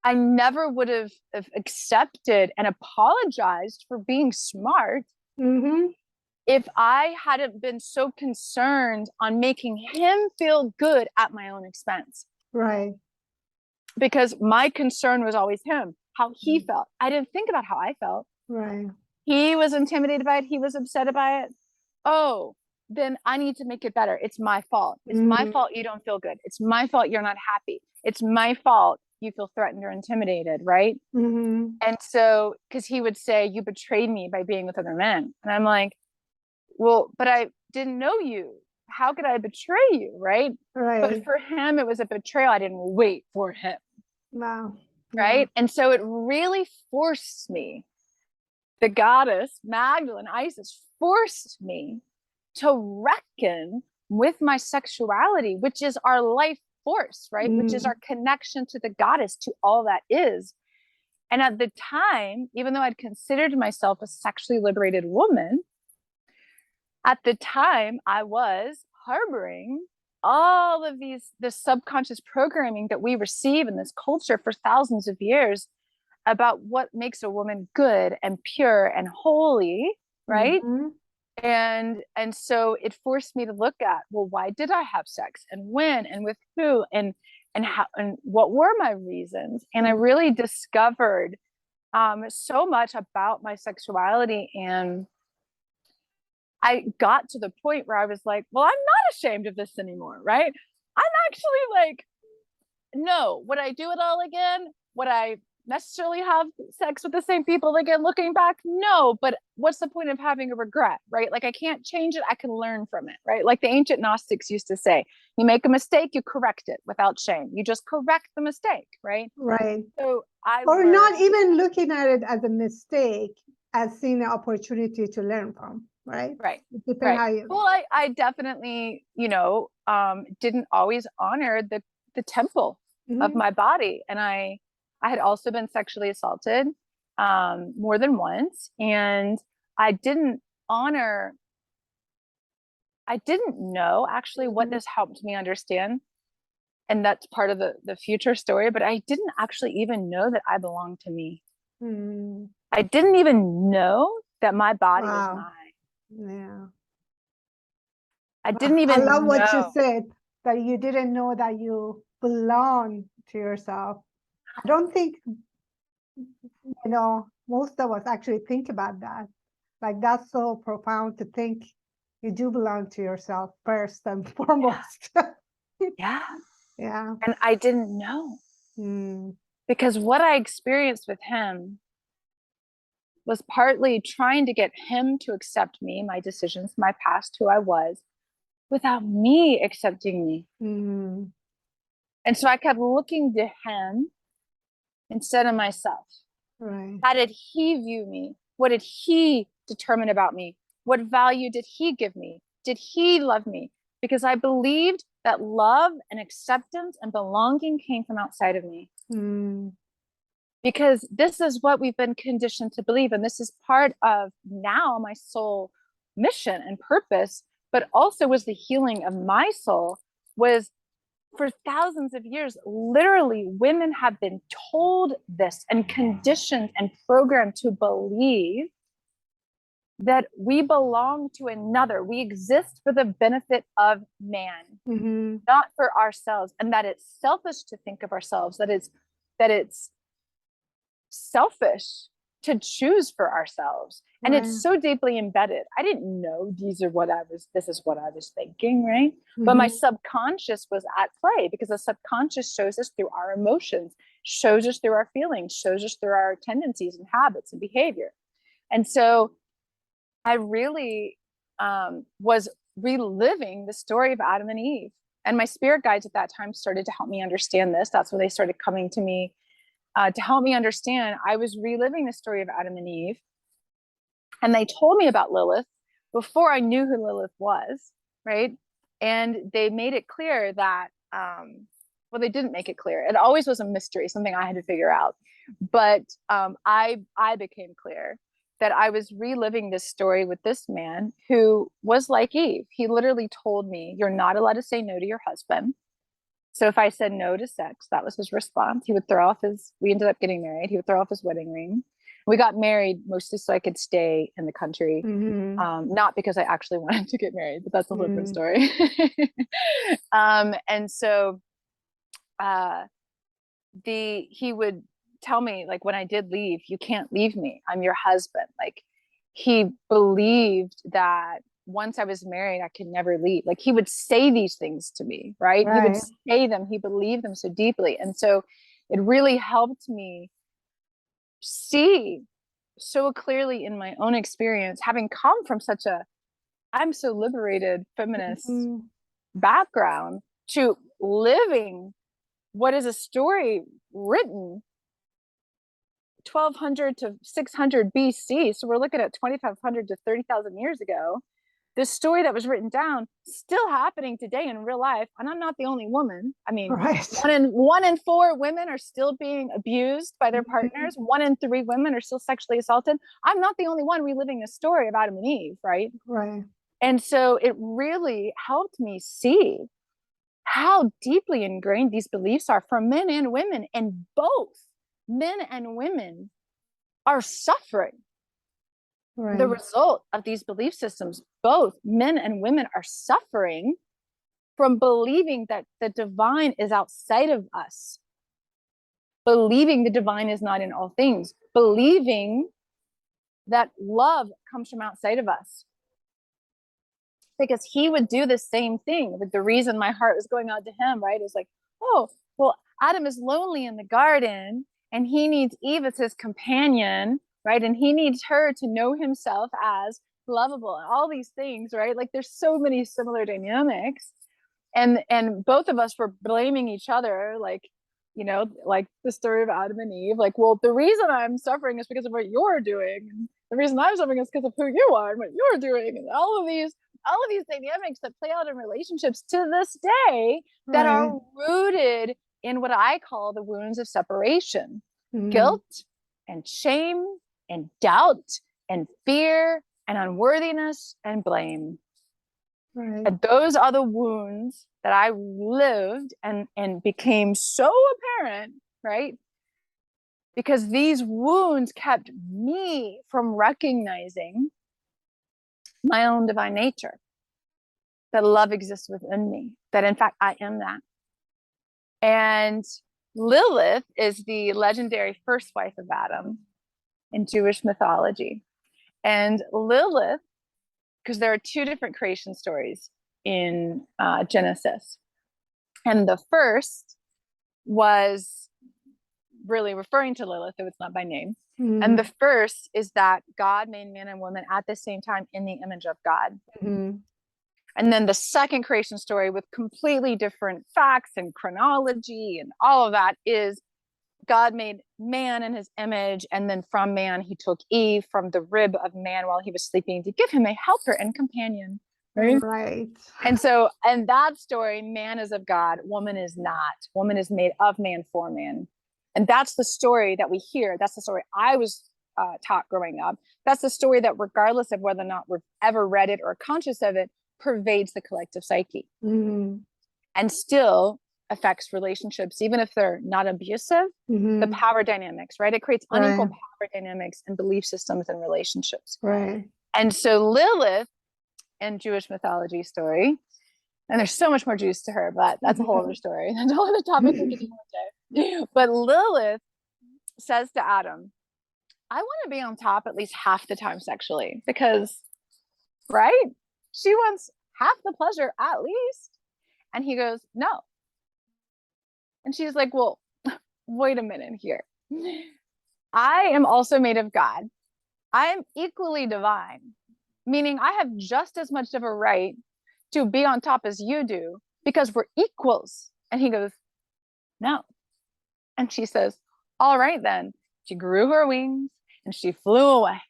I never would have accepted and apologized for being smart Mhm. if I hadn't been so concerned on making him feel good at my own expense. Right. Because my concern was always him, how he felt. I didn't think about how I felt. Right. He was intimidated by it. He was upset by it. Oh, then I need to make it better. It's my fault. It's my Mm. fault you don't feel good. It's my fault you're not happy. It's my fault you feel threatened or intimidated, right? Mhm. And so, because he would say, you betrayed me by being with other men. And I'm like, well, but I didn't know you. How could I betray you, right? But Right. for him, it was a betrayal. I didn't wait for him, Wow. Yeah. right? And so it really forced me, the goddess, Magdalene, Isis, forced me to reckon with my sexuality, which is our life force, right? Which is Mm. our connection to the goddess, to all that is. And at the time, even though I'd considered myself a sexually liberated woman, at the time I was harboring all of the subconscious programming that we receive in this culture for thousands of years about what makes a woman good and pure and holy, right? Mhm. And so it forced me to look at, well, why did I have sex, and when, and with who, and how, and what were my reasons? And I Mm. really discovered so much about my sexuality. And I got to the point where I was like, well, I'm not ashamed of this anymore, right? I'm actually like, no, would I do it all again? Would I necessarily have sex with the same people again looking back? No, but what's the point of having a regret, right? Like, I can't change it. I can learn from it, right? Like the ancient Gnostics used to say, you make a mistake, you correct it without shame. You just correct the mistake, right? Right. So I Or not learned. even looking at it as a mistake, as seeing an opportunity to learn from, right? Right. It depends Right. how you. Well, I definitely, didn't always honor the temple of Mhm. my body. And I had also been sexually assaulted more than once. And I didn't honor, I didn't know actually what Mhm. this helped me understand. And that's part of the future story, but I didn't actually even know that I belonged to me. Mm. I didn't even know that my body was Wow. mine. Yeah. I Wow. didn't I love even what you know. said, that you didn't know that you belong to yourself. I don't think, most of us actually think about that. Like, that's so profound to think you do belong to yourself first and foremost. Yeah. Yeah. And I didn't know, because what I experienced with him was partly trying to get him to accept me, my decisions, my past, who I was, without me accepting me. And so I kept looking to him instead of myself. Right. How did he view me? What did he determine about me? What value did he give me? Did he love me? Because I believed that love and acceptance and belonging came from outside of me. Because this is what we've been conditioned to believe. And this is part of now my soul mission and purpose, but also was the healing of my soul. Was for thousands of years, literally, women have been told this and conditioned and programmed to believe that we belong to another. We exist for the benefit of man, not for ourselves, and that it's selfish to think of ourselves, that it's selfish to choose for ourselves. And it's so deeply embedded. I didn't know this is what I was thinking, right? But my subconscious was at play, because the subconscious shows us through our emotions, shows us through our feelings, shows us through our tendencies and habits and behavior. And so I really was reliving the story of Adam and Eve. And my spirit guides at that time started to help me understand this. That's when they started coming to me to help me understand. I was reliving the story of Adam and Eve. And they told me about Lilith before I knew who Lilith was, right? And they made it clear that, well, they didn't make it clear. It always was a mystery, something I had to figure out. But I became clear that I was reliving this story with this man who was like Eve. He literally told me, "You're not allowed to say no to your husband." So if I said no to sex, that was his response. He would throw off we ended up getting married. He would throw off his wedding ring. We got married mostly so I could stay in the country. Not because I actually wanted to get married, but that's a different story. And so he would tell me, like, when I did leave, "You can't leave me. I'm your husband." Like, he believed that once I was married, I could never leave. Like, he would say these things to me, right? He would say them. He believed them so deeply. And so it really helped me see so clearly in my own experience, having come from such I'm so liberated feminist background, to living what is a story written 1200 to 600 BC. So we're looking at 2,500 to 30,000 years ago. This story that was written down still happening today in real life. And I'm not the only woman. I mean, one in 4 women are still being abused by their partners. 1 in 3 women are still sexually assaulted. I'm not the only one reliving the story of Adam and Eve, right? Right. And so it really helped me see how deeply ingrained these beliefs are for men and women. And both men and women are suffering the result of these belief systems. Both men and women are suffering from believing that the divine is outside of us, believing the divine is not in all things, believing that love comes from outside of us. Because he would do the same thing. Like, the reason my heart was going out to him, right, is like, oh, well, Adam is lonely in the garden and he needs Eve as his companion, right? And he needs her to know himself as lovable and all these things, right? Like, there's so many similar dynamics. And both of us were blaming each other, like, like the story of Adam and Eve, like, well, the reason I'm suffering is because of what you're doing. And the reason I'm suffering is because of who you are and what you're doing. And all of these dynamics that play out in relationships to this day that are rooted in what I call the wounds of separation, guilt and shame and doubt and fear and unworthiness and blame. And those are the wounds that I lived and became so apparent, right? Because these wounds kept me from recognizing my own divine nature, that love exists within me, that in fact I am that. And Lilith is the legendary first wife of Adam in Jewish mythology. And Lilith, because there are two different creation stories in Genesis. And the first was really referring to Lilith, though it's not by name. Mm-hmm. And the first is that God made man and woman at the same time in the image of God. Mm-hmm. And then the second creation story with completely different facts and chronology and all of that is God made man in his image. And then from man, he took Eve from the rib of man while he was sleeping to give him a helper and companion. Right. Right. And so, and that story, man is of God, woman is not. Woman is made of man for man. And that's the story that we hear. That's the story I was taught growing up. That's the story that, regardless of whether or not we've ever read it or conscious of it, pervades the collective psyche. Mm-hmm. And still affects relationships, even if they're not abusive. Mm-hmm. The power dynamics, right? It creates Right. unequal power dynamics and belief systems and relationships. Right. And so Lilith in Jewish mythology story, and there's so much more juice to her, but that's a whole other story. That's a whole other topic we could do one day. But Lilith says to Adam, I want to be on top at least half the time sexually, because, right? She wants half the pleasure at least. And he goes, no. And she's like, well, wait a minute here. I am also made of God. I am equally divine, meaning I have just as much of a right to be on top as you do, because we're equals. And he goes, no. And she says, all right, then. She grew her wings and she flew away,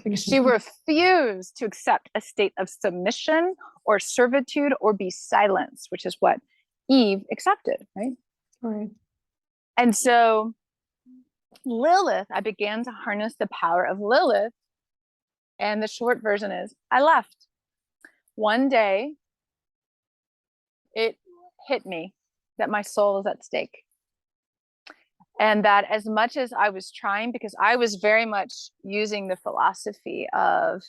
because she refused to accept a state of submission or servitude or be silenced, which is what Eve accepted, right? Right. And so Lilith, I began to harness the power of Lilith. And the short version is, I left. One day, it hit me that my soul is at stake. And that as much as I was trying, because I was very much using the philosophy of,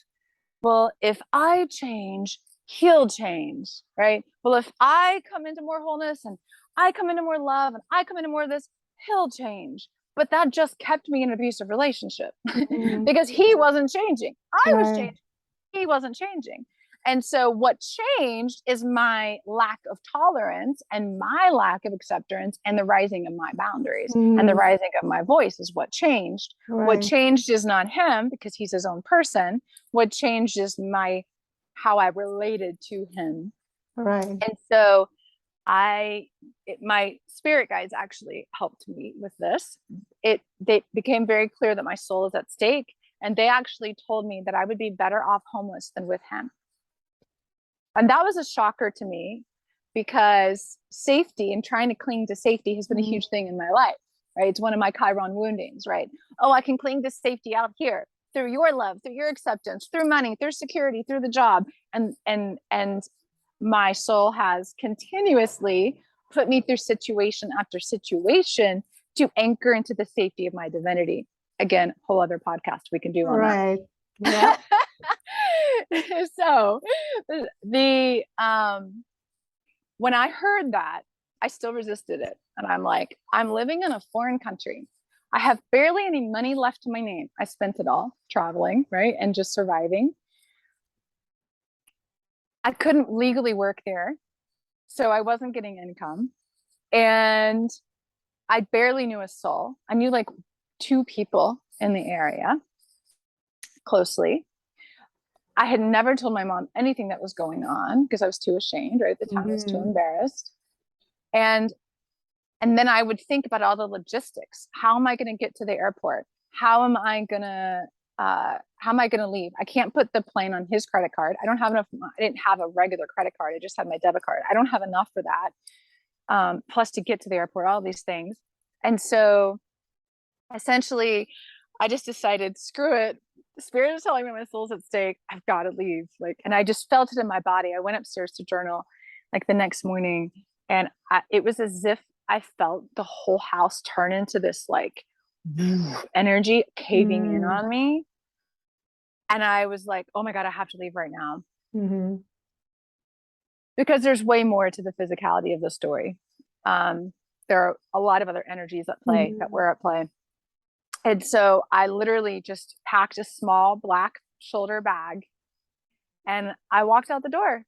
well, if I change, he'll change, right? Well, if I come into more wholeness and I come into more love and I come into more of this, he'll change. But that just kept me in an abusive relationship Mm-hmm. because he wasn't changing. I was Right. changing. He wasn't changing. And so what changed is my lack of tolerance and my lack of acceptance and the rising of my boundaries and the rising of my voice is what changed. Right. What changed is not him, because he's his own person. What changed is how I related to him. Right. And so my spirit guides actually helped me with this. They became very clear that my soul is at stake. And they actually told me that I would be better off homeless than with him. And that was a shocker to me, because safety and trying to cling to safety has been a huge thing in my life, right? It's one of my Chiron woundings, right? Oh, I can cling to safety out here through your love, through your acceptance, through money, through security, through the job. And my soul has continuously put me through situation after situation to anchor into the safety of my divinity. Again, whole other podcast we can do on Right. Yeah. that. So the when I heard that, I still resisted it. And I'm like, I'm living in a foreign country. I have barely any money left to my name. I spent it all traveling, right? And just surviving. I couldn't legally work there. So I wasn't getting income. And I barely knew a soul. I knew like 2 people in the area closely. I had never told my mom anything that was going on because I was too ashamed, right? At the time, I was too embarrassed. And then I would think about all the logistics. How am I going to get to the airport? How am I going to leave? I can't put the plane on his credit card. I don't have enough. I didn't have a regular credit card. I just had my debit card. I don't have enough for that. Plus to get to the airport, all these things. And so essentially I just decided, screw it. The spirit is telling me my soul's at stake. I've got to leave. And I just felt it in my body. I went upstairs to journal like the next morning, and it was as if I felt the whole house turn into this like energy caving in on me. And I was like, oh my God, I have to leave right now. Because there's way more to the physicality of the story. there are a lot of other energies at play that Mhm. were at play. And so I literally just packed a small black shoulder bag and I walked out the door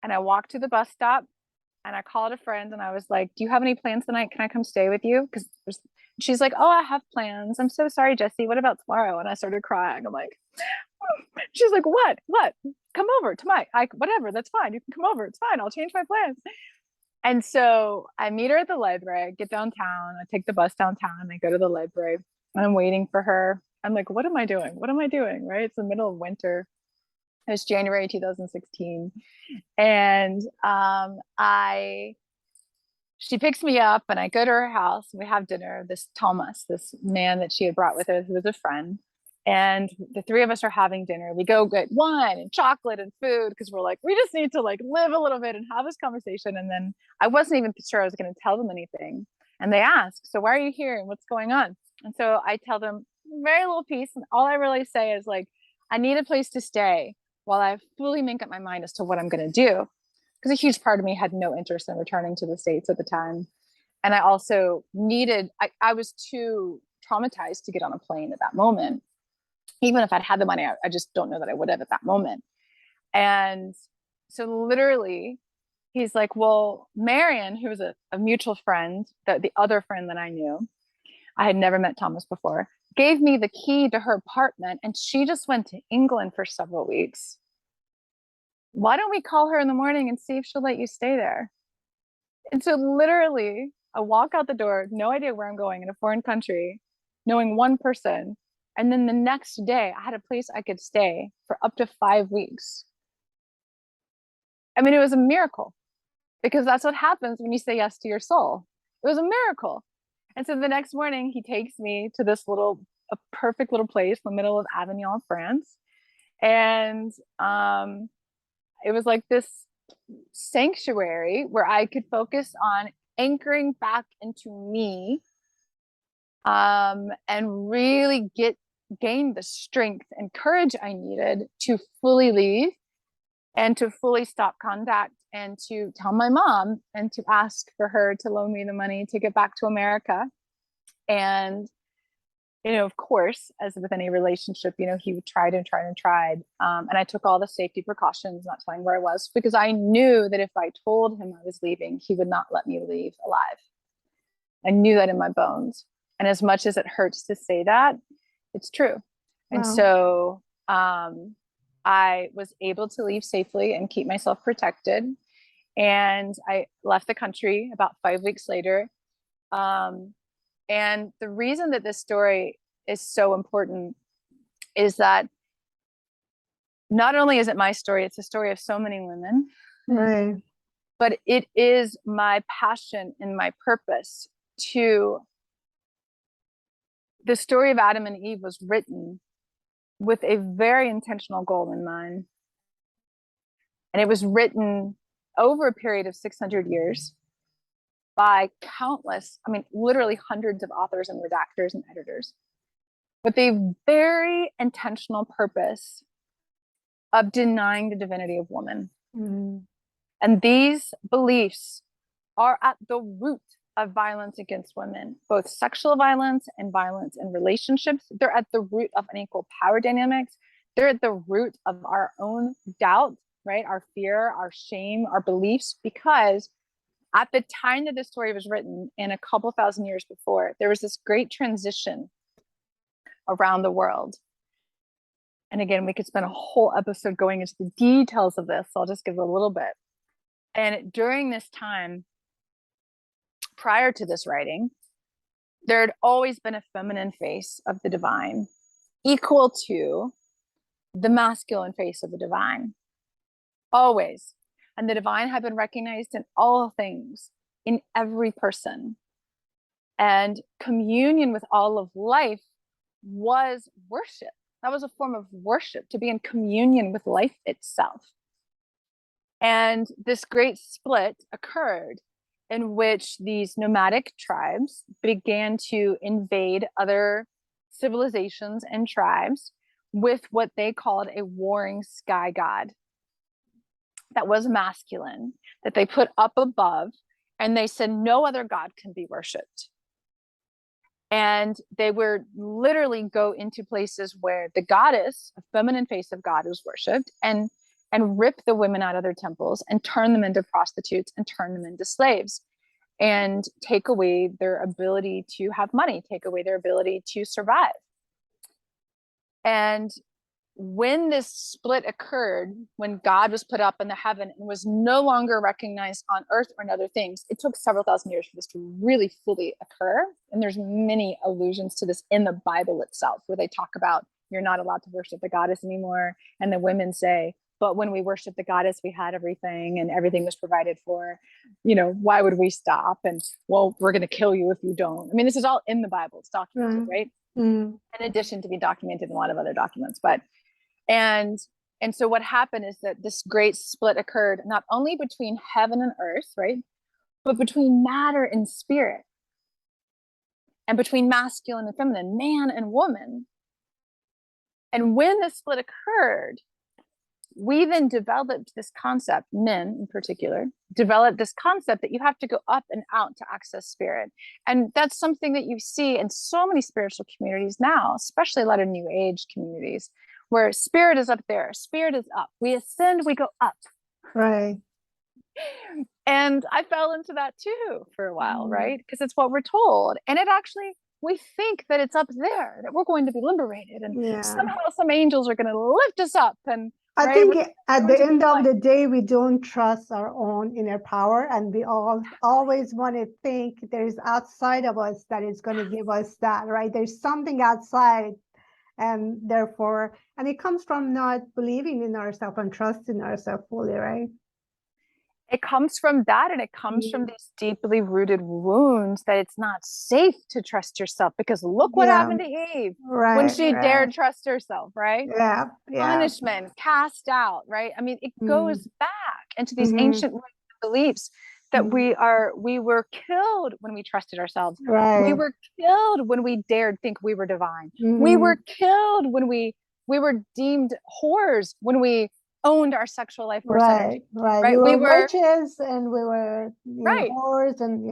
and I walked to the bus stop and I called a friend and I was like, "Do you have any plans tonight? Can I come stay with you?" Because she's like, "Oh, I have plans. I'm so sorry, Jesse. What about tomorrow?" And I started crying. I'm like, she's like, "What? What? Come over tonight. Whatever. That's fine. You can come over. It's fine. I'll change my plans." And so I meet her at the library. I get downtown. I take the bus downtown. I go to the library and I'm waiting for her. I'm like, "What am I doing? What am I doing?" Right? It's the middle of winter. It was January 2016. And she picks me up and I go to her house and we have dinner. This Thomas, this man that she had brought with her, who was a friend. And the three of us are having dinner. We go get wine and chocolate and food because we're like, we just need to like live a little bit and have this conversation. And then I wasn't even sure I was going to tell them anything. And they ask, "So why are you here and what's going on?" And so I tell them very little piece. And all I really say is like, I need a place to stay while I fully make up my mind as to what I'm going to do. Because a huge part of me had no interest in returning to the States at the time. And I also I was too traumatized to get on a plane at that moment. Even if I'd had the money, I just don't know that I would have at that moment. And so literally, he's like, "Well, Marion, who was a mutual friend, the other friend that I knew, I had never met Thomas before, gave me the key to her apartment and she just went to England for several weeks. Why don't we call her in the morning and see if she'll let you stay there?" And so literally, I walk out the door, no idea where I'm going in a foreign country, knowing one person. And then the next day, I had a place I could stay for up to 5 weeks. I mean, it was a miracle because that's what happens when you say yes to your soul. It was a miracle. And so the next morning, he takes me to a perfect little place in the middle of Avignon, France. And it was like this sanctuary where I could focus on anchoring back into me, and really gain the strength and courage I needed to fully leave and to fully stop contact and to tell my mom and to ask for her to loan me the money to get back to America. And of course, as with any relationship, he tried and tried and tried. And I took all the safety precautions, not telling where I was, because I knew that if I told him I was leaving, he would not let me leave alive. I knew that in my bones. And as much as it hurts to say that, it's true. And Wow. so I was able to leave safely and keep myself protected. And I left the country about 5 weeks later. And the reason that this story is so important is that not only is it my story, it's the story of so many women, Right. but it is my passion and my purpose the story of Adam and Eve was written with a very intentional goal in mind. And it was written over a period of 600 years by countless, literally hundreds of authors and redactors and editors, with a very intentional purpose of denying the divinity of woman. Mm. And these beliefs are at the root of violence against women, both sexual violence and violence in relationships. They're at the root of unequal power dynamics. They're at the root of our own doubt, right? Our fear, our shame, our beliefs, because at the time that this story was written, and a couple thousand years before, there was this great transition around the world. And again, we could spend a whole episode going into the details of this, so I'll just give a little bit. And during this time, prior to this writing, there had always been a feminine face of the divine equal to the masculine face of the divine. Always. And the divine had been recognized in all things, in every person. And communion with all of life was worship. That was a form of worship, to be in communion with life itself. And this great split occurred in which these nomadic tribes began to invade other civilizations and tribes with what they called a warring sky god that was masculine, that they put up above And they said no other God can be worshipped. And they would literally go into places where the goddess, a feminine face of God, was worshipped, and rip the women out of their temples and turn them into prostitutes and turn them into slaves, and take away their ability to have money, take away their ability to survive. And when this split occurred, when God was put up in the heaven and was no longer recognized on earth or in other things, it took several thousand years for this to really fully occur. And there's many allusions to this in the Bible itself, where they talk about you're not allowed to worship the goddess anymore. And the women say, but when we worship the goddess, we had everything and everything was provided for. You know, why would we stop? And well, we're going to kill you if you don't. I mean, this is all in the Bible. It's documented, right? In addition to be documented in a lot of other documents. But and so what happened is that this great split occurred not only between heaven and earth, right, but between matter and spirit, and between masculine and feminine, man and woman. And when this split occurred, we then developed this concept, men in particular, developed this concept that you have to go up and out to access spirit. And that's something that you see in so many spiritual communities now, especially a lot of new age communities, where spirit is up there, spirit is up. We ascend, we go up. Right. And I fell into that too for a while, right? Because it's what we're told. And it actually, we think that it's up there, that we're going to be liberated. And somehow some angels are going to lift us up. And I think at the end of the day, we don't trust our own inner power, and we always want to think there's outside of us that is going to give us that, right? There's something outside, and therefore, and it comes from not believing in ourselves and trusting ourselves fully, right? It comes from that, and it comes from these deeply rooted wounds that it's not safe to trust yourself, because look what happened to Eve when she dared trust herself, right? Punishment, cast out, right? I mean, it goes back into these ancient beliefs that we were killed when we trusted ourselves. We were killed when we dared think we were divine. We were killed when we were deemed whores, when we owned our sexual life. Right. We were witches, and we were whores, and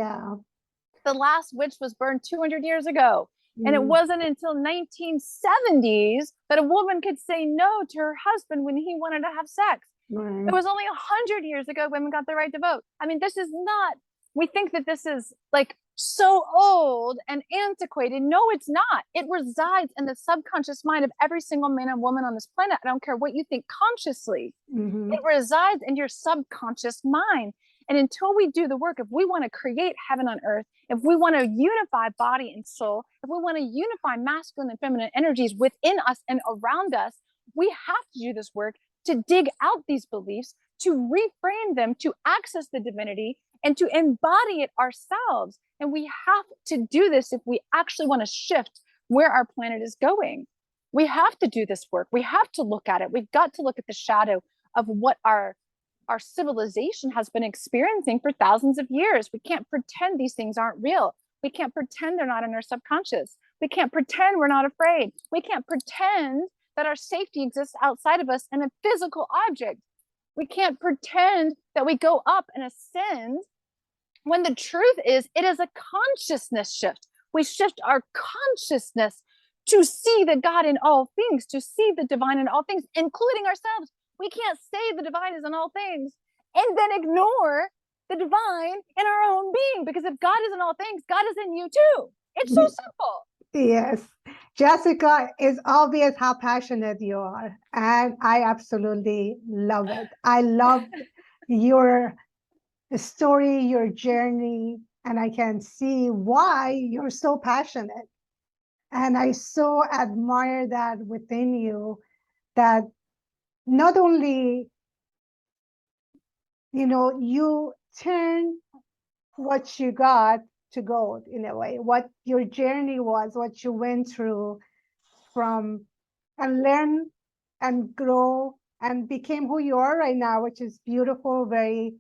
the last witch was burned 200 years ago. And it wasn't until 1970s that a woman could say no to her husband when he wanted to have sex. It was only 100 years ago women got the right to vote. I mean, this is not, we think that this is like so old and antiquated. No, it's not. It resides in the subconscious mind of every single man and woman on this planet. I don't care what you think consciously. It resides in your subconscious mind. And until we do the work, if we want to create heaven on earth, if we want to unify body and soul, if we want to unify masculine and feminine energies within us and around us, we have to do this work to dig out these beliefs, to reframe them, to access the divinity, and to embody it ourselves. And we have to do this if we actually want to shift where our planet is going. We have to do this work. We have to look at it. We've got to look at the shadow of what our civilization has been experiencing for thousands of years. We can't pretend these things aren't real. We can't pretend they're not in our subconscious. We can't pretend we're not afraid. We can't pretend that our safety exists outside of us in a physical object. We can't pretend that we go up and ascend, when the truth is it is a consciousness shift. We shift our consciousness to see the God in all things, to see the divine in all things, including ourselves. We can't say the divine is in all things and then ignore the divine in our own being, because if God is in all things, God is in you too. It's so simple. Yes. Jessica, it's obvious how passionate you are, and I absolutely love it. I love your story, your journey, and I can see why you're so passionate. And I so admire that within you, that not only, you turn what you got to gold in a way, what your journey was, what you went through from, and learn and grow and became who you are right now, which is beautiful, very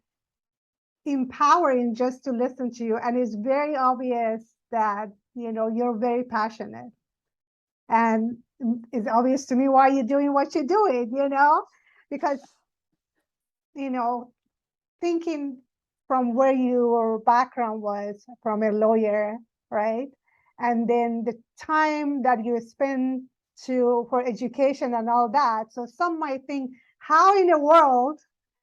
empowering just to listen to you. And it's very obvious that, you're very passionate. And it's obvious to me why you're doing what you're doing, because, thinking from where your background was, from a lawyer, right? And then the time that you spend for education and all that. So some might think, how in the world,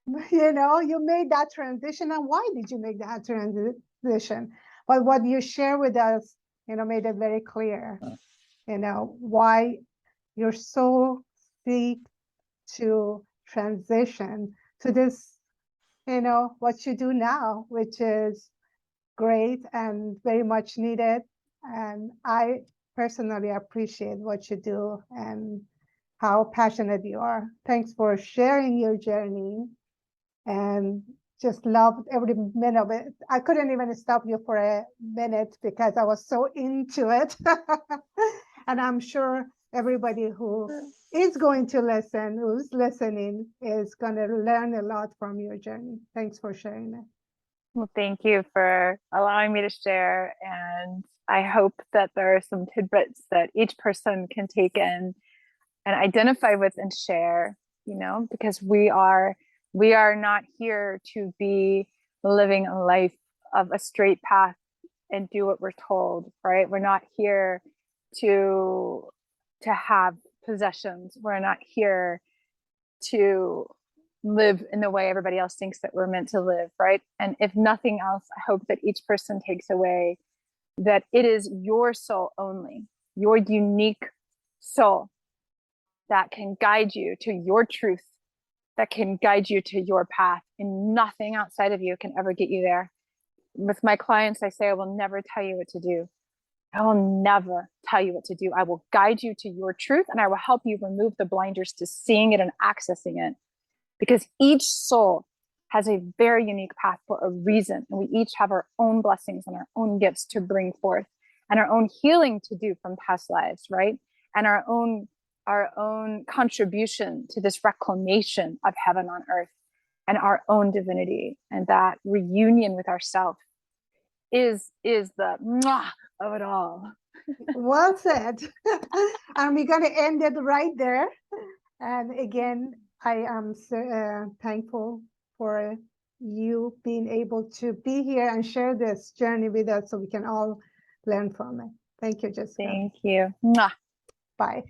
you made that transition, and why did you make that transition? But what you share with us, made it very clear, why you're so seek to transition to this, what you do now, which is great and very much needed. And I personally appreciate what you do and how passionate you are. Thanks for sharing your journey, and just loved every minute of it. I couldn't even stop you for a minute because I was so into it. And I'm sure everybody who is going to listen, who's listening, is going to learn a lot from your journey. Thanks for sharing it. Well, thank you for allowing me to share. And I hope that there are some tidbits that each person can take in and identify with and share, because we are not here to be living a life of a straight path and do what we're told, right? We're not here to have possessions. We're not here to live in the way everybody else thinks that we're meant to live, right? And if nothing else, I hope that each person takes away that it is your soul only, your unique soul, that can guide you to your truth, that can guide you to your path, and nothing outside of you can ever get you there. With my clients, I say, I will never tell you what to do. I will never tell you what to do. I will guide you to your truth, and I will help you remove the blinders to seeing it and accessing it. Because each soul has a very unique path for a reason. And we each have our own blessings and our own gifts to bring forth, and our own healing to do from past lives, right? And our own contribution to this reclamation of heaven on earth and our own divinity. And that reunion with ourselves is the mwah of it all. Well said. And we're going to end it right there. And again, I am so thankful for you being able to be here and share this journey with us so we can all learn from it. Thank you, Jessica. Thank you. Mwah. Bye.